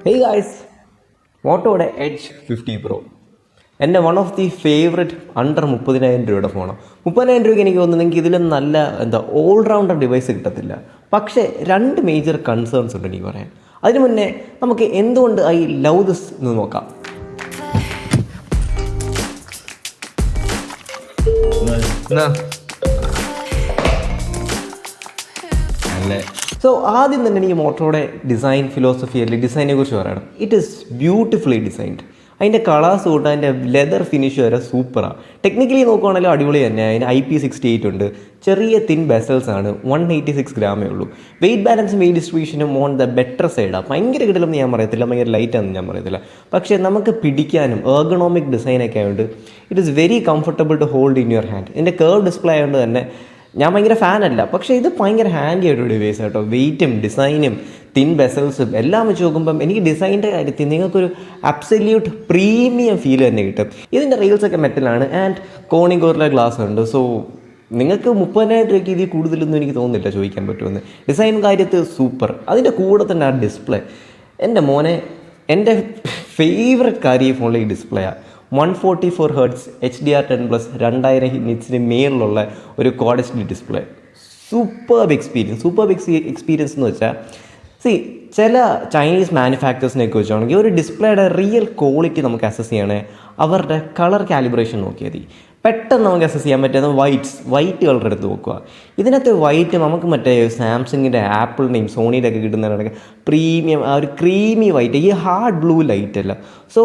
Hey guys, മോട്ടോയുടെ edge 50 Pro എൻ്റെ one of the favourite under 30,000 രൂപയുടെ ഫോണാണ്. 30,000 രൂപയ്ക്ക് എനിക്ക് തോന്നുന്നു നിങ്ങൾക്ക് ഇതിലും നല്ല ഓൾറൗണ്ടർ ഡിവൈസ് കിട്ടത്തില്ല. പക്ഷേ 2 മേജർ കൺസേൺസ് ഉണ്ട് എനിക്ക് പറയാൻ. അതിനു മുന്നേ നമുക്ക് എന്തുകൊണ്ട് ഐ ലവ് ദിസ് എന്ന് നോക്കാം. സോ ആദ്യം തന്നെ എനിക്ക് മോട്ടോയുടെ ഡിസൈൻ ഫിലോസഫി അല്ലെങ്കിൽ ഡിസൈനെ കുറിച്ച് പറയണം. It is beautifully designed. അതിൻ്റെ കളേഴ്സ് തൊട്ട് അതിൻ്റെ ലെതർ ഫിനിഷ് വരെ സൂപ്പറാണ്. ടെക്നിക്കലി നോക്കുവാണെങ്കിലും അടിപൊളി തന്നെ. അതിന് IP68 ഉണ്ട്. ചെറിയ തിൻ ബെസൽസ് ആണ്. 186 ഗ്രാമേ ഉള്ളൂ. വെയിറ്റ് ബാലൻസും വെയിറ്റ് ഡിസ്ട്രിബ്യൂഷനും ഓൺ ദ ബെറ്റർ സൈഡാണ്. ഭയങ്കര കിടലൊന്നും ഞാൻ പറയത്തില്ല, ഭയങ്കര ലൈറ്റാണെന്ന് ഞാൻ പറയത്തില്ല. പക്ഷേ നമുക്ക് പിടിക്കാനും എർഗണോമിക് ഡിസൈനൊക്കെ ആയതുകൊണ്ട് it is very comfortable to hold in your hand. ഇതിൻ്റെ കേർവ് ഡിസ്പ്ലേ ആയതുകൊണ്ട് തന്നെ ഞാൻ ഭയങ്കര ഫാനല്ല, പക്ഷേ ഇത് ഭയങ്കര ഹാൻഡി ആയിട്ടൊരു ഡിവൈസ് കേട്ടോ. വെയിറ്റും ഡിസൈനും തിൻ ബെസൽസും എല്ലാം വെച്ച് നോക്കുമ്പം എനിക്ക് ഡിസൈനിൻ്റെ കാര്യത്തിൽ നിങ്ങൾക്കൊരു അബ്സല്യൂട്ട് പ്രീമിയം ഫീൽ തന്നെ കിട്ടും. ഇതിൻ്റെ റെയിൽസൊക്കെ മെറ്റലാണ് ആൻഡ് കോണിംഗ് കോറിലെ ഗ്ലാസ് ഉണ്ട്. സോ നിങ്ങൾക്ക് 30,000 രൂപയ്ക്ക് ഇതിൽ കൂടുതലൊന്നും എനിക്ക് തോന്നുന്നില്ല ചോദിക്കാൻ പറ്റുമെന്ന്. ഡിസൈൻ കാര്യത്തിൽ സൂപ്പർ. അതിൻ്റെ കൂടെ തന്നെ ആ ഡിസ്പ്ലേ, എൻ്റെ മോനെ, എൻ്റെ ഫേവററ്റ് കാര്യം ഈ ഫോണിലെ ഈ ഡിസ്പ്ലേയാണ്. 144 Hz HDR10+, 2000 നിറ്റ്സിന് മേളിലുള്ള ഒരു quad HD display. Superb experience എന്ന് വെച്ചാൽ ചില ചൈനീസ് മാനുഫാക്ചേഴ്സിനെയൊക്കെ വെച്ചാണെങ്കിൽ ഒരു ഡിസ്പ്ലേയുടെ റിയൽ ക്വാളിറ്റി നമുക്ക് അസസ് ചെയ്യണേ അവരുടെ കളർ കാലിബ്രേഷൻ നോക്കിയാൽ മതി. പെട്ടെന്ന് നമുക്ക് അസസ് ചെയ്യാൻ പറ്റുന്ന വൈറ്റ് കളർ എടുത്ത് നോക്കുക. ഇതിനകത്ത് വൈറ്റ് നമുക്ക് മറ്റേ സാംസങ്ങിൻ്റെ, ആപ്പിളിൻ്റെയും സോണിയുടെ ഒക്കെ കിട്ടുന്നതിനൊക്കെ പ്രീമിയം ആ ഒരു ക്രീമി വൈറ്റ്, ഈ ഹാർഡ് ബ്ലൂ ലൈറ്റ് അല്ല. സോ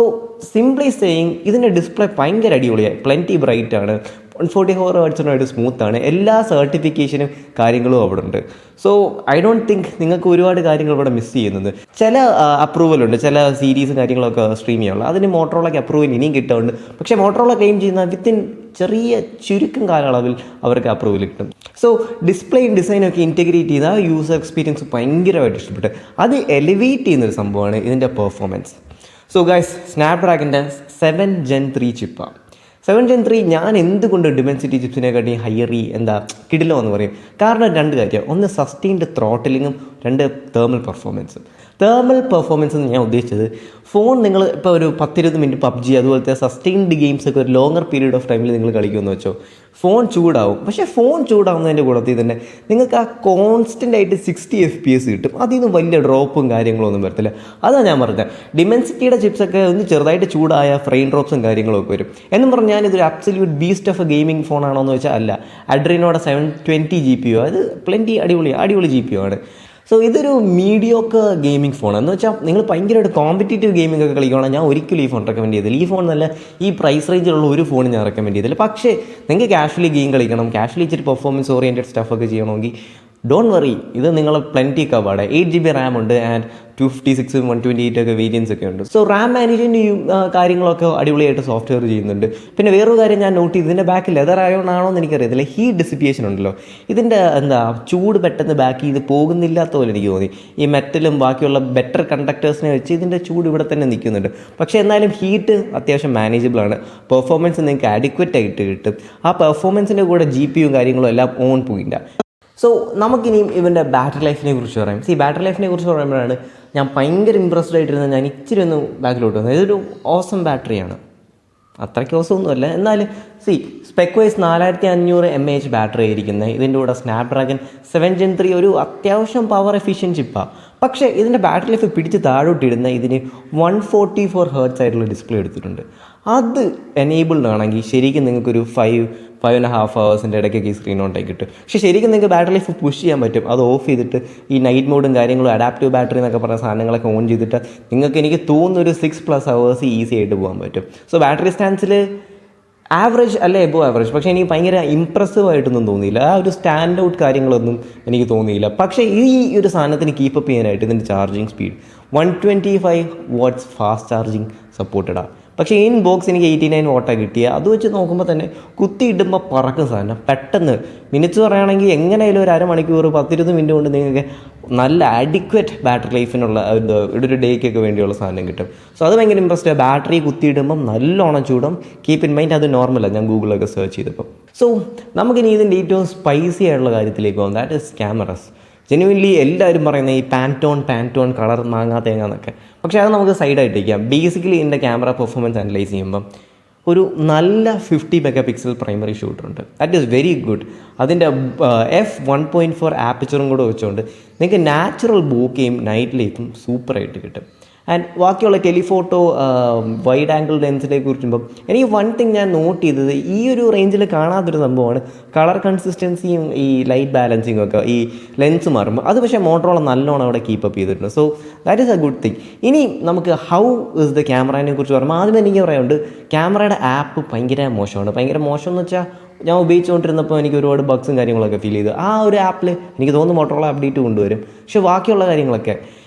സിംപ്ലി സേയിങ് ഇതിൻ്റെ ഡിസ്പ്ലേ ഭയങ്കര അടിപൊളിയാണ്. പ്ലെൻറ്റി ബ്രൈറ്റ് ആണ്. 144 Hz സ്മൂത്താണ്. എല്ലാ സർട്ടിഫിക്കേഷനും കാര്യങ്ങളും അവിടെ ഉണ്ട്. സോ ഐ ഡോണ്ട് തിങ്ക് നിങ്ങൾക്ക് ഒരുപാട് കാര്യങ്ങൾ ഇവിടെ മിസ് ചെയ്യുന്നത്. ചില അപ്രൂവലുണ്ട്, ചില സീരീസ് കാര്യങ്ങളൊക്കെ സ്ട്രീം ചെയ്യാനുള്ളത്. അതിന് മോട്ടോറോളയ്ക്ക് അപ്രൂവൽ ഇനിയും കിട്ടുന്നുണ്ട്. പക്ഷേ മോട്ടോറോള ക്ലെയിം ചെയ്യുന്ന വിത്തിൻ ചെറിയ ചുരുക്കം കാലയളവിൽ അവർക്ക് അപ്രൂവൽ കിട്ടും. സോ ഡിസ്പ്ലേയും ഡിസൈനൊക്കെ ഇൻറ്റഗ്രേറ്റ് ചെയ്ത ആ യൂസർ എക്സ്പീരിയൻസ് ഭയങ്കരമായിട്ട് ഇഷ്ടപ്പെട്ടു. അത് എലിവേറ്റ് ചെയ്യുന്നൊരു സംഭവമാണ് ഇതിൻ്റെ പെർഫോമൻസ്. സോ ഗൈസ്, സ്നാപ്ഡ്രാഗൻ്റെ 7 Gen 3 ചിപ്പാണ്. 7 Gen 3 ഞാൻ എന്തുകൊണ്ട് ഡിമെൻസിറ്റി ചിപ്സിനെക്കാട്ടി ഹയറി കിടിലോ എന്ന് പറയും. കാരണം 2 കാര്യം. ഒന്ന് സസ്റ്റെയിൻഡ് ത്രോട്ടിലിങ്ങും, 2 തേർമൽ പെർഫോമൻസും. തേർമൽ പെർഫോമൻസ് എന്ന് ഞാൻ ഉദ്ദേശിച്ചത് ഫോൺ നിങ്ങൾ ഇപ്പോൾ ഒരു 10-20 മിനിറ്റ് PUBG അതുപോലത്തെ സസ്റ്റെയിൻഡ് ഗെയിംസൊക്കെ ഒരു ലോങ്ങർ പീരീഡ് ഓഫ് ടൈമിൽ നിങ്ങൾ കളിക്കുമെന്ന് വെച്ചോ, ഫോൺ ചൂടാവും. പക്ഷേ ഫോൺ ചൂടാവുന്നതിൻ്റെ കൂടത്തിൽ തന്നെ നിങ്ങൾക്ക് ആ കോൺസ്റ്റൻ്റ് ആയിട്ട് 60 FPS കിട്ടും. അതിൽ നിന്ന് വലിയ ഡ്രോപ്പും കാര്യങ്ങളൊന്നും വരത്തില്ല. അതാണ് ഞാൻ പറഞ്ഞത്. ഡിമെൻസിറ്റിയുടെ ചിപ്സൊക്കെ ഒന്ന് ചെറുതായിട്ട് ചൂടായ ഫ്രെയിം ഡ്രോപ്സും കാര്യങ്ങളൊക്കെ വരും. എന്നും പറഞ്ഞാൽ ഞാനിതൊരു absolute beast of a gaming ഫോണാണോ എന്ന് വെച്ചാൽ അല്ല. അഡ്രീനോയുടെ 720 GPU, അത് പ്ലെൻറ്റി അടിപൊളി GPU ആണ്. സോ ഇതൊരു മീഡിയോക്കർ ഗെയിമിംഗ് ഫോൺ എന്ന് വെച്ചാൽ നിങ്ങൾ ഭയങ്കരമായിട്ട് കോമ്പറ്റീറ്റീവ് ഗെയിമിംഗ് ഒക്കെ കളിക്കുകയാണെങ്കിൽ ഞാൻ ഒരിക്കലും ഈ ഫോൺ റെക്കമെൻഡ് ചെയ്തില്ല. ഈ ഫോൺ നല്ല ഈ പ്രൈസ് റേഞ്ചിലുള്ള ഒരു ഫോൺ ഞാൻ റെക്കമെൻഡ് ചെയ്തില്ല. പക്ഷേ നിങ്ങൾക്ക് കാഷ്വലി ഗെയിം കളിക്കണം, കാഷ്വലി ഇച്ചിരി പെർഫോമൻസ് ഓറിയൻറ്റഡ് സ്റ്റഫൊക്കെ ചെയ്യണമെങ്കിൽ ഡോണ്ട് വറി, ഇത് നിങ്ങൾ പ്ലെൻറ്റി കവാടെ. 8 GB RAM ഉണ്ട് ആൻഡ് 256 128 ഒക്കെ വേരിയൻസ് ഒക്കെ ഉണ്ട്. സോ റാം മാനേജ്മെൻറ്റ് കാര്യങ്ങളൊക്കെ അടിപൊളിയായിട്ട് സോഫ്റ്റ്വെയർ ചെയ്യുന്നുണ്ട്. പിന്നെ വേറൊരു കാര്യം ഞാൻ നോട്ട് ചെയ്ത്, ഇതിൻ്റെ ബാക്ക് ലെതർ ആയതുകൊണ്ടാണോ എന്ന് എനിക്കറിയത്തില്ല, ഹീറ്റ് ഡിസിപ്പിയേഷൻ ഉണ്ടല്ലോ. ഇതിൻ്റെ ചൂട് പെട്ടെന്ന് ബാക്ക് ചെയ്ത് പോകുന്നില്ലാത്ത പോലെ എനിക്ക് തോന്നി. ഈ മെറ്റലും ബാക്കിയുള്ള ബെറ്റർ കണ്ടക്ടേഴ്സിനെ വെച്ച് ഇതിൻ്റെ ചൂട് ഇവിടെ തന്നെ നിൽക്കുന്നുണ്ട്. പക്ഷേ എന്നാലും ഹീറ്റ് അത്യാവശ്യം മാനേജബിൾ ആണ്. പെർഫോമൻസ് നിങ്ങൾക്ക് അഡിക്വറ്റ് ആയിട്ട് കിട്ടും. ആ പെർഫോമൻസിൻ്റെ കൂടെ GPU കാര്യങ്ങളും എല്ലാം ഓൺ പോയിൻ്റാണ്. സോ നമുക്കിനിയും ഇവൻ്റെ ബാറ്ററി ലൈഫിനെ കുറിച്ച് പറയാം. ബാറ്ററി ലൈഫിനെ കുറിച്ച് പറയുമ്പോഴാണ് ഞാൻ ഭയങ്കര ഇമ്പ്രസ്ഡ് ആയിട്ടിരുന്നത്. ഞാൻ ഇച്ചിരി ഒന്ന് ബാക്കിലോട്ട് വന്നത്. ഇതൊരു ഓസം ബാറ്ററിയാണ്. അത്രയ്ക്ക് ഓസമൊന്നുമല്ല, എന്നാലും സ്പെക് വൈസ് 4500 mAh ബാറ്ററി ആയിരിക്കുന്നത്. ഇതിൻ്റെ കൂടെ സ്നാപ്ഡ്രാഗൺ 7 Gen 3 ഒരു അത്യാവശ്യം പവർ എഫിഷ്യൻറ്റ് ചിപ്പാണ്. പക്ഷേ ഇതിൻ്റെ ബാറ്ററി ലൈഫ് പിടിച്ച് താഴോട്ടിടുന്ന ഇതിന് 144 Hz ആയിട്ടുള്ള ഡിസ്പ്ലേ എടുത്തിട്ടുണ്ട്. അത് എനേബിൾഡ് ആണെങ്കിൽ ശരിക്കും നിങ്ങൾക്കൊരു 5.5 hours ഇടയ്ക്കൊക്കെ ഈ സ്ക്രീൻ ഓൺ ആയി കിട്ടും. പക്ഷേ ശരിക്കും നിങ്ങൾക്ക് ബാറ്ററി ലൈഫ് പുഷ് ചെയ്യാൻ പറ്റും. അത് ഓഫ് ചെയ്തിട്ട് ഈ നൈറ്റ് മോഡും കാര്യങ്ങളും അഡാപ്റ്റീവ് ബാറ്ററി എന്നൊക്കെ പറഞ്ഞ സാധനങ്ങളൊക്കെ ഓൺ ചെയ്തിട്ട് നിങ്ങൾക്ക് എനിക്ക് തോന്നുന്ന ഒരു 6+ hours ഈസി ആയിട്ട് പോകാൻ പറ്റും. സോ ബാറ്ററി സ്റ്റാൻഡ്സിൽ ആവറേജ് അല്ല എബോ ആവറേജ്. പക്ഷേ എനിക്ക് ഭയങ്കര ഇമ്പ്രസീവ് ആയിട്ടൊന്നും തോന്നിയില്ല. ആ ഒരു സ്റ്റാൻഡ് ഔട്ട് കാര്യങ്ങളൊന്നും എനിക്ക് തോന്നിയില്ല. പക്ഷേ ഈ ഒരു സാധനത്തിന് കീപ്പപ്പ് ചെയ്യാനായിട്ട് ഇതിൻ്റെ charging speed 125 watts fast charging സപ്പോർട്ടഡാണ്. പക്ഷേ ഇൻ ബോക്സ് എനിക്ക് 89 watt കിട്ടിയ. അത് വെച്ച് നോക്കുമ്പോൾ തന്നെ കുത്തിയിടുമ്പോൾ പറക്കും സാധനം. പെട്ടെന്ന് മിനിറ്റ്സ് പറയുകയാണെങ്കിൽ എങ്ങനെയായാലും ഒരു അരമണിക്കൂർ 10-20 മിനിറ്റ് കൊണ്ട് നിങ്ങൾക്ക് നല്ല അഡിക്വറ്റ് ബാറ്ററി ലൈഫിനുള്ള ഒരു ഡേക്കൊക്കെ വേണ്ടിയുള്ള സാധനം കിട്ടും. സോ അത് ഭയങ്കര ഇൻട്രസ്റ്റ്. ബാറ്ററി കുത്തിയിടുമ്പം നല്ലോണം ചൂടും. കീപ്പ് ഇൻ മൈൻഡ് അത് നോർമലാണ്, ഞാൻ ഗൂഗിളൊക്കെ സെർച്ച് ചെയ്തപ്പോൾ. സോ നമുക്കിനി ഇതിൻ്റെ ഏറ്റവും സ്പൈസി ആയിട്ടുള്ള കാര്യത്തിലേക്ക് പോകാം. That is cameras. ജെന്യുവൻലി എല്ലാവരും പറയുന്നത് ഈ പാൻറ്റോൺ കളർ മാങ്ങാ തേങ്ങ എന്നൊക്കെ. പക്ഷേ അത് നമുക്ക് സൈഡായിട്ട് വയ്ക്കാം. ബേസിക്കലി ഇതിൻ്റെ ക്യാമറ പെർഫോമൻസ് അനലൈസ് ചെയ്യുമ്പം ഒരു നല്ല 50 മെഗാ പിക്സൽ പ്രൈമറി ഷൂട്ടറുണ്ട്. That is very good. അതിൻ്റെ f1.4 ആപ്പച്ചറും കൂടെ വെച്ചുകൊണ്ട് നിങ്ങൾക്ക് നാച്ചുറൽ ബോക്കെയും നൈറ്റ് ലൈറ്റും സൂപ്പറായിട്ട് കിട്ടും. ആൻഡ് ബാക്കിയുള്ള ടെലിഫോട്ടോ വൈഡ് ആംഗിൾ ലെൻസിനെ കുറിച്ചുമ്പം എനിക്ക് വൺ തിങ് ഞാൻ നോട്ട് ചെയ്തത് ഈ ഒരു റേഞ്ചിൽ കാണാത്തൊരു സംഭവമാണ് കളർ കൺസിസ്റ്റൻസിയും ഈ ലൈറ്റ് ബാലൻസിങ്ങും ഒക്കെ ഈ ലെൻസ് മാറുമ്പോൾ. അത് പക്ഷേ മോട്ടറോള നല്ലോണം അവിടെ കീപ്പപ്പ് ചെയ്തിട്ടുണ്ട്. So that is A good thing. ഇനി നമുക്ക് ഹൗ ഇസ് ദ ക്യാമറയെ കുറിച്ച് പറയുമ്പോൾ ആദ്യം എനിക്ക് പറയാനുണ്ട് ക്യാമറയുടെ ആപ്പ് ഭയങ്കര മോശമാണ്. ഭയങ്കര മോശം എന്ന് വെച്ചാൽ ഞാൻ ഉപയോഗിച്ചുകൊണ്ടിരുന്നപ്പോൾ എനിക്ക് ഒരുപാട് ബഗ്സും കാര്യങ്ങളൊക്കെ ഫീൽ ചെയ്തു. ആ ഒരു ആപ്പിൽ എനിക്ക് തോന്നുന്നു മോട്ടറോള അപ്ഡേറ്റ് കൊണ്ടുവരും. പക്ഷേ ബാക്കിയുള്ള കാര്യങ്ങളൊക്കെ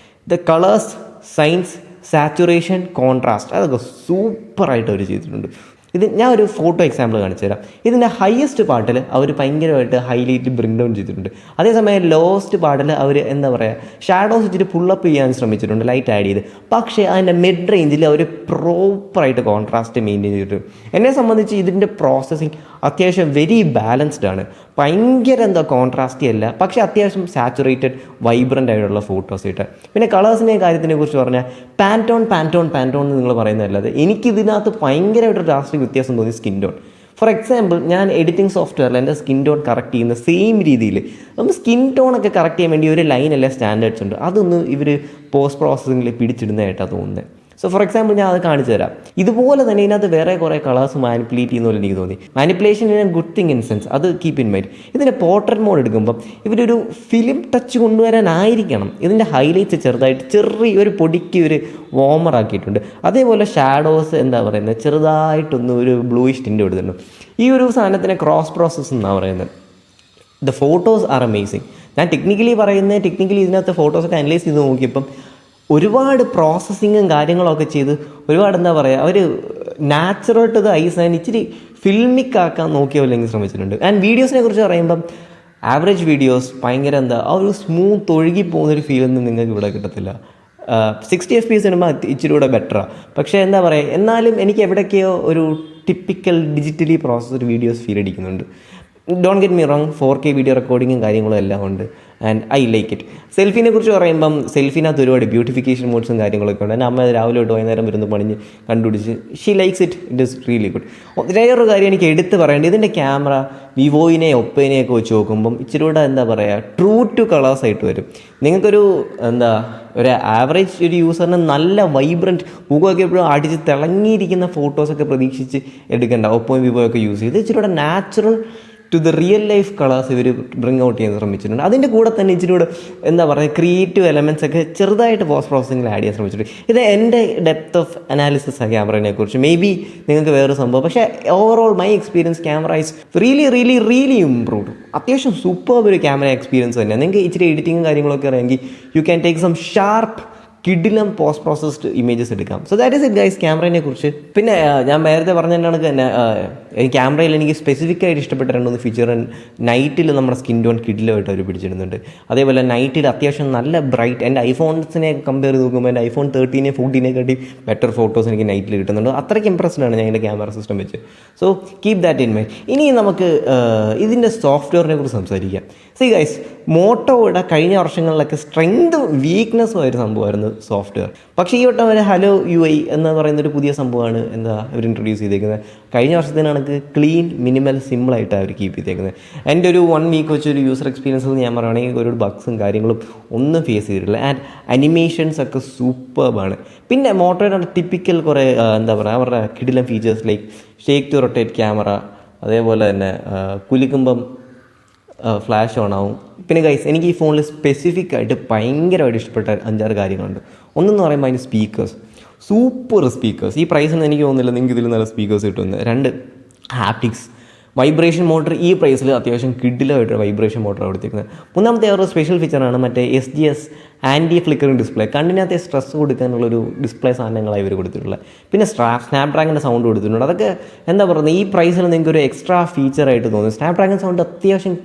the colours, signs, saturation, contrast അതൊക്കെ സൂപ്പറായിട്ട് അവർ ചെയ്തിട്ടുണ്ട്. ഇത് ഞാൻ ഒരു ഫോട്ടോ എക്സാമ്പിൾ കാണിച്ചു തരാം. ഇതിൻ്റെ ഹയസ്റ്റ് പാർട്ടിൽ അവർ ഭയങ്കരമായിട്ട് ഹൈലൈറ്റ് ബ്രിങ് ഡൗൺ ചെയ്തിട്ടുണ്ട്. അതേസമയം ലോവസ്റ്റ് പാർട്ടിൽ അവർ എന്താ പറയുക ഷാഡോസ് വെച്ചിട്ട് പുള്ളപ്പ് ചെയ്യാൻ ശ്രമിച്ചിട്ടുണ്ട്, ലൈറ്റ് ആഡ് ചെയ്ത്. പക്ഷേ അതിൻ്റെ മിഡ് റേഞ്ചിൽ അവർ പ്രോപ്പറായിട്ട് കോൺട്രാസ്റ്റ് മെയിൻറ്റെയിൻ ചെയ്തിട്ടുണ്ട്. എന്നെ സംബന്ധിച്ച് ഇതിൻ്റെ പ്രോസസ്സിങ് അത്യാവശ്യം വെരി ബാലൻസ്ഡ് ആണ്. ഭയങ്കര കോൺട്രാസ്റ്റി അല്ല, പക്ഷേ അത്യാവശ്യം സാച്ചുറേറ്റഡ് വൈബ്രൻ്റ് ആയിട്ടുള്ള ഫോട്ടോസ് കിട്ടുക. പിന്നെ കളേഴ്സിൻ്റെ കാര്യത്തിനെ കുറിച്ച് പറഞ്ഞാൽ പാൻറ്റോൺ എന്ന് നിങ്ങൾ പറയുന്നതല്ലാതെ എനിക്കിതിനകത്ത് ഭയങ്കരമായിട്ട് ഡ്രാസ്റ്റിക് വ്യത്യാസം തോന്നി സ്കിൻ ടോൺ. ഫോർ എക്സാമ്പിൾ ഞാൻ എഡിറ്റിംഗ് സോഫ്റ്റ്വെയറിൽ എൻ്റെ സ്കിൻ ടോൺ കറക്റ്റ് ചെയ്യുന്ന സെയിം രീതിയിൽ നമ്മൾ സ്കിൻ ടോണൊക്കെ കറക്റ്റ് ചെയ്യാൻ വേണ്ടി ഒരു ലൈൻ അല്ല സ്റ്റാൻഡേർഡ്സ് ഉണ്ട്. അതൊന്ന് ഇവർ പോസ്റ്റ് പ്രോസസ്സിങ്ങിൽ പിടിച്ചിടുന്നതായിട്ടാണ് തോന്നുന്നത്. സോ ഫോർ എക്സാമ്പിൾ ഞാൻ അത് കാണിച്ചു തരാം. ഇതുപോലെ തന്നെ ഇതിനകത്ത് വേറെ കുറേ കളേഴ്സ് മാനിപ്പുലേറ്റ് ചെയ്യുന്ന പോലെ എനിക്ക് തോന്നി. Manipulation in A good thing in sense, അത് കീപ്പ് ഇൻ മൈൻഡ്. ഇതിൻ്റെ പോർട്രേറ്റ് മോഡ് എടുക്കുമ്പം ഇവരൊരു ഫിലിം ടച്ച് കൊണ്ടുവരാനായിരിക്കണം ഇതിൻ്റെ ഹൈലൈറ്റ്സ് ചെറുതായിട്ട് ചെറിയൊരു പൊടിക്ക് ഒരു വാർമർ ആക്കിയിട്ടുണ്ട്. അതേപോലെ ഷാഡോസ് എന്താ പറയുന്നത് ചെറുതായിട്ടൊന്ന് ഒരു ബ്ലൂയിഷ് ടിൻ്റ് കൊടുത്തിട്ടുണ്ട്. ഈ ഒരു സാധനത്തിനെ ക്രോസ് പ്രോസസ്സ് എന്നാണ് പറയുന്നത്. The photos are amazing. ഞാൻ ടെക്നിക്കലി ഇതിനകത്ത് ഫോട്ടോസൊക്കെ അനലൈസ് ചെയ്ത് നോക്കിയപ്പം ഒരുപാട് പ്രോസസ്സിങ്ങും കാര്യങ്ങളൊക്കെ ചെയ്ത് ഒരുപാട് എന്താ പറയുക അവർ natural to the eyes and ഇച്ചിരി ഫിൽമിക് ആക്കാൻ നോക്കിയല്ലെങ്കിൽ ശ്രമിച്ചിട്ടുണ്ട്. ആൻഡ് വീഡിയോസിനെ കുറിച്ച് പറയുമ്പം ആവറേജ് വീഡിയോസ് ഭയങ്കര ആ ഒരു സ്മൂത്ത് ഒഴുകി പോകുന്നൊരു ഫീലൊന്നും നിങ്ങൾക്ക് ഇവിടെ കിട്ടത്തില്ല. 60 FPS ഇടുമ്പോൾ ഇച്ചിരി കൂടെ ബെറ്ററാണ്. പക്ഷേ എന്താ പറയുക എന്നാലും എനിക്ക് എവിടെയൊക്കെയോ ഒരു typical digitally processed videos feel അടിക്കുന്നുണ്ട്. Don't get me wrong, 4K video റെക്കോർഡിങ്ങും കാര്യങ്ങളും എല്ലാം ഉണ്ട് ആൻഡ് ഐ ലൈക്ക് ഇറ്റ്. സെൽഫിനെ കുറിച്ച് പറയുമ്പം സെൽഫിനകത്ത് ഒരുപാട് ബ്യൂട്ടിഫിക്കേഷൻ മോഡ്സും കാര്യങ്ങളൊക്കെ ഉണ്ട്. എൻ്റെ അമ്മ രാവിലെ തൊട്ട് വൈകുന്നേരം വരുന്ന പണിഞ്ഞ് കണ്ടുപിടിച്ച് she likes it is really good. വേറൊരു കാര്യം എനിക്ക് എടുത്ത് പറയേണ്ടത് ഇതിൻ്റെ ക്യാമറ വിവോയിനെ ഒപ്പേനെയൊക്കെ വെച്ച് നോക്കുമ്പം ഇച്ചിരി കൂടെ എന്താ പറയുക ട്രൂ ടു കളേഴ്സ് ആയിട്ട് വരും. നിങ്ങൾക്കൊരു ഒരു ആവറേജ് ഒരു യൂസറിന് നല്ല വൈബ്രൻറ്റ് മുഖമൊക്കെ എപ്പോഴും അടിച്ച് തിളങ്ങിയിരിക്കുന്ന ഫോട്ടോസൊക്കെ പ്രതീക്ഷിച്ച് എടുക്കേണ്ട ഒപ്പോ വിവോ ഒക്കെ യൂസ് ചെയ്ത് ഇച്ചിരി കൂടെ natural to the real life colours ഇവർ ബ്രിങ് ഔട്ട് ചെയ്യാൻ ശ്രമിച്ചിട്ടുണ്ട്. അതിൻ്റെ കൂടെ തന്നെ ഇച്ചിരി കൂടെ എന്താ പറയുക ക്രിയേറ്റീവ് എലമെൻറ്റ്സ് ഒക്കെ ചെറുതായിട്ട് പോസ്റ്റ് പ്രോസസ്സിങ്ങിൽ ആഡ് ചെയ്യാൻ ശ്രമിച്ചിട്ടുണ്ട്. ഇത് എൻ്റെ ഡെപ്ത് ഓഫ് അനാലിസിസ് ആ ക്യാമറയെ കുറിച്ച്. മേ ബി നിങ്ങൾക്ക് വേറൊരു സംഭവം, പക്ഷേ overall my experience camera is really improved. അത്യാവശ്യം സൂപ്പർ ഒരു ക്യാമറ എക്സ്പീരിയൻസ് തന്നെയാണ്. നിങ്ങൾക്ക് ഇച്ചിരി എഡിറ്റിങ്ങും കാര്യങ്ങളൊക്കെ അറിയാമെങ്കിൽ you can take some sharp കിഡിലും പോസ്റ്റ് പ്രോസസ്ഡ് ഇമേജസ് എടുക്കാം. So that is it guys ക്യാമറയെ കുറിച്ച്. പിന്നെ ഞാൻ നേരത്തെ പറഞ്ഞ തന്നെ ക്യാമറയിൽ എനിക്ക് സ്പെസിഫിക് ആയിട്ട് ഇഷ്ടപ്പെട്ട 2 ഫീച്ചർ നൈറ്റിൽ നമ്മുടെ സ്കിൻ ടോൺ കിഡിലുമായിട്ട് അവർ പിടിച്ചിടുന്നുണ്ട്. അതേപോലെ നൈറ്റിൽ അത്യാവശ്യം നല്ല ബ്രൈറ്റ് എൻ്റെ ഐഫോൺസിനെ കമ്പയർ ചെയ്ത് നോക്കുമ്പോൾ എൻ്റെ iPhone 13 14 കാട്ടി ബെറ്റർ ഫോട്ടോസ് എനിക്ക് നൈറ്റിൽ കിട്ടുന്നുണ്ട്. അത്രയ്ക്ക് ഇംപ്രസ്ഡ് ആണ് ഞാൻ എൻ്റെ ക്യാമറ സിസ്റ്റം വെച്ച്. So keep that in mind. ഇനി നമുക്ക് ഇതിൻ്റെ സോഫ്റ്റ്വെയറിനെ കുറിച്ച് സംസാരിക്കാം. സി ഗൈസ്, മോട്ടോയുടെ കഴിഞ്ഞ വർഷങ്ങളിലൊക്കെ സ്ട്രെങ്തും വീക്ക്നെസ്സും ആയൊരു സംഭവമായിരുന്നു സോഫ്റ്റ്വെയർ. പക്ഷേ ഈ വട്ടം വരെ ഹലോ UI എന്ന് പറയുന്നൊരു പുതിയ സംഭവമാണ് അവർ ഇൻട്രൊഡ്യൂസ് ചെയ്തേക്കുന്നത്. കഴിഞ്ഞ വർഷത്തിന് കണക്ക് ക്ലീൻ മിനിമൽ സിമ്പിളായിട്ടാണ് അവർ കീപ്പ് ചെയ്തേക്കുന്നത്. എൻ്റെ ഒരു 1 വീക്ക് വെച്ചൊരു യൂസർ എക്സ്പീരിയൻസ് ഞാൻ പറയുകയാണെങ്കിൽ ഒരു ബഗ്സും കാര്യങ്ങളും ഒന്നും ഫേസ് ചെയ്തിട്ടില്ല. ആൻഡ് അനിമേഷൻസ് ഒക്കെ സൂപ്പർബാണ്. പിന്നെ മോട്ടോയുടെ ടിപ്പിക്കൽ കുറേ എന്താ പറയുക അവരുടെ കിടിലൻ features like shake to rotate camera, അതേപോലെ തന്നെ കുലിക്കുമ്പം ഫ്ലാഷ് ഓൺ ആവും. പിന്നെ ഗൈസ് എനിക്ക് ഈ ഫോണിൽ സ്പെസിഫിക് ആയിട്ട് ഭയങ്കരമായിട്ട് ഇഷ്ടപ്പെട്ട 5-6 കാര്യങ്ങളുണ്ട്. ഒന്നെന്ന് പറയുമ്പോൾ അതിന് സ്പീക്കേഴ്സ്, സൂപ്പർ സ്പീക്കേഴ്സ്. ഈ പ്രൈസിന് എനിക്ക് തോന്നുന്നില്ല നിങ്ങൾക്ക് ഇതിൽ നല്ല സ്പീക്കേഴ്സ് കിട്ടുമെന്ന്. 2 ഹാപ്റ്റിക്സ്, വൈബ്രേഷൻ മോട്ടർ ഈ പ്രൈസിൽ അത്യാവശ്യം കിഡിലായിട്ട് വൈബ്രേഷൻ മോട്ടർ കൊടുത്തിരിക്കുന്നത്. 3ാമത്തെ ഒരു സ്പെഷ്യൽ ഫീച്ചറാണ് മറ്റേ SGS ആൻറ്റി ഫ്ലിക്കറിംഗ് ഡിസ്പ്ലേ. കണ്ണിനകത്തെ സ്ട്രെസ് കൊടുക്കാനുള്ളൊരു ഡിസ്പ്ലേ സാധനങ്ങളായി ഇവർ കൊടുത്തിട്ടുള്ളത്. പിന്നെ സ്നാപ്ഡ്രാഗൻ്റെ സൗണ്ട് കൊടുത്തിട്ടുണ്ട്. അതൊക്കെ എന്താ പറയുന്നത് ഈ പ്രൈസിൽ നിങ്ങൾക്ക് ഒരു എക്സ്ട്രാ ഫീച്ചറായിട്ട് തോന്നും. സ്നാപ്ഡ്രാഗൺ സൗണ്ട് അത്യാവശ്യം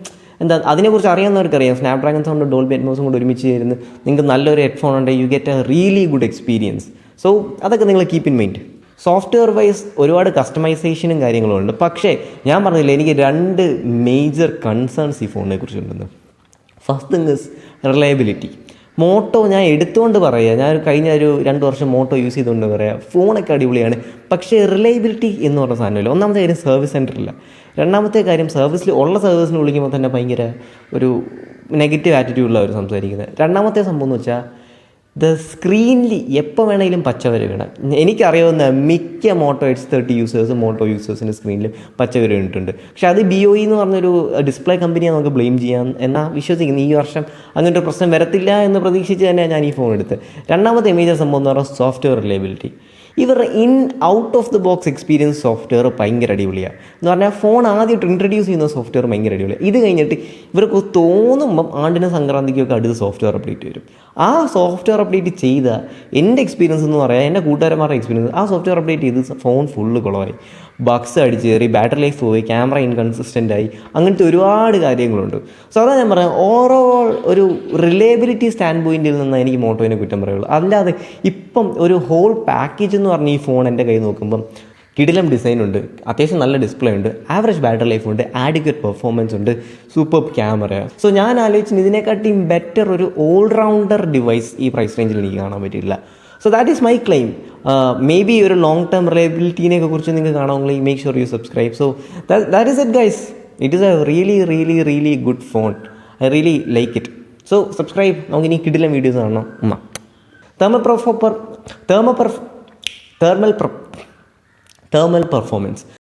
അതിനെക്കുറിച്ച് അറിയാവുന്നവർക്കറിയാം. സ്നാപ്ഡ്രാഗൺ സൗണ്ട് ഡോൾബി അറ്റ്മോസും കൂടെ ഒരുമിച്ച് ചേരുന്നു. നിങ്ങൾക്ക് നല്ലൊരു ഹെഡ്ഫോൺ ഉണ്ടെങ്കിൽ you get a really good experience. So അതൊക്കെ നിങ്ങൾ keep in mind. Software wise ഒരുപാട് കസ്റ്റമൈസേഷനും കാര്യങ്ങളും ഉണ്ട്. പക്ഷേ ഞാൻ പറഞ്ഞില്ല എനിക്ക് 2 മേജർ കൺസേൺസ് ഈ ഫോണിനെ കുറിച്ചുണ്ടെന്ന്. First thing is reliability. Moto ഞാൻ എടുത്തുകൊണ്ട് പറയുക, ഞാൻ കഴിഞ്ഞ ഒരു 2 വർഷം മോട്ടോ യൂസ് ചെയ്തുകൊണ്ട് പറയാം, ഫോണൊക്കെ അടിപൊളിയാണ്, പക്ഷേ റിലയബിലിറ്റി എന്ന് പറഞ്ഞ സാധനമില്ല. ഒന്നാമത്തെ കാര്യം സർവീസ് സെൻറ്ററില്ല. രണ്ടാമത്തെ കാര്യം സർവീസിന് വിളിക്കുമ്പോൾ തന്നെ ഭയങ്കര ഒരു നെഗറ്റീവ് ആറ്റിറ്റ്യൂഡിലാണ് അവർ സംസാരിക്കുന്നത്. രണ്ടാമത്തെ സംഭവം എന്ന് വെച്ചാൽ സ്ക്രീനിൽ എപ്പോൾ വേണമെങ്കിലും പച്ച വര വീണാൽ, എനിക്കറിയാവുന്ന മിക്ക മോട്ടോ X30 മോട്ടോ യൂസേഴ്സിൻ്റെ സ്ക്രീനിൽ പച്ച വര വീണിട്ടുണ്ട്. പക്ഷേ അത് BOE എന്ന് പറഞ്ഞൊരു ഡിസ്പ്ലേ കമ്പനിയെ നമുക്ക് ബ്ലെയിം ചെയ്യാം എന്നാണ് വിശ്വസിക്കുന്നത്. ഈ വർഷം അങ്ങനത്തെ ഒരു പ്രശ്നം വരത്തില്ല എന്ന് പ്രതീക്ഷിച്ച് തന്നെയാണ് ഞാൻ ഈ ഫോൺ എടുത്തത്. രണ്ടാമത്തെ മേജർ സംഭവം എന്ന് പറഞ്ഞാൽ സോഫ്റ്റ്വെയർ റിലയബിലിറ്റി. ഇവരുടെ out of the box experience software ഭയങ്കര അടിപൊളിയാണ്. എന്ന് പറഞ്ഞാൽ ഫോൺ ആദ്യമായിട്ട് ഇൻട്രൊഡ്യൂസ് ചെയ്യുന്ന സോഫ്റ്റ്വെയർ ഭയങ്കര അടിപൊളിയാണ്. ഇത് കഴിഞ്ഞിട്ട് ഇവർക്ക് തോന്നുമ്പം ആണ്ടിനും സംക്രാന്തിക്കൊക്കെ അടുത്ത സോഫ്റ്റ്വെയർ അപ്ഡേറ്റ് വരും. ആ സോഫ്റ്റ്വെയർ അപ്ഡേറ്റ് ചെയ്ത എൻ്റെ എക്സ്പീരിയൻസ് എന്ന് പറയാം, എൻ്റെ കൂട്ടുകാരന്മാരുടെ എക്സ്പീരിയൻസ്, ആ സോഫ്റ്റ്വെയർ അപ്ഡേറ്റ് ചെയ്ത് ഫോൺ ഫുള്ള് കുളമായി, ബഗ്സ് അടിച്ച് കയറി, ബാറ്ററി ലൈഫ് പോയി, ക്യാമറ ഇൻകൺസിസ്റ്റൻ്റ് ആയി, അങ്ങനത്തെ ഒരുപാട് കാര്യങ്ങളുണ്ട്. സോ അതാ ഞാൻ പറയാം, ഓവറോൾ ഒരു റിലയബിലിറ്റി സ്റ്റാൻഡ് പോയിന്റിൽ നിന്ന് എനിക്ക് മോട്ടോനെ കുറ്റം പറയുള്ളൂ. അല്ലാതെ ഇപ്പം ഒരു ഹോൾ പാക്കേജ് എന്ന് പറഞ്ഞ ഈ ഫോൺ എൻ്റെ കയ്യിൽ നോക്കുമ്പം കിടിലം ഡിസൈൻ ഉണ്ട്, അത്യാവശ്യം നല്ല ഡിസ്പ്ലേ ഉണ്ട്, ആവറേജ് ബാറ്ററി ലൈഫ് ഉണ്ട്, ആഡിക്വേറ്റ് പെർഫോമൻസ് ഉണ്ട്, സൂപ്പർ ക്യാമറ. സോ ഞാൻ ആലോചിച്ചു ഇതിനെക്കാട്ടിയും ബെറ്റർ ഒരു ഓൾറൗണ്ടർ ഡിവൈസ് ഈ പ്രൈസ് റേഞ്ചിൽ എനിക്ക് കാണാൻ പറ്റിയില്ല. So that is my claim. Maybe ഒരു ലോങ് ടേം റിലയബിലിറ്റിനെ കുറിച്ച് നിങ്ങൾക്ക് കാണാമെങ്കിൽ make sure you subscribe. So that is it guys. It is a really good phone. I really like it. So subscribe. നമുക്ക് ഇനി കിടിലം വീഡിയോസ് കാണണം. thermal performance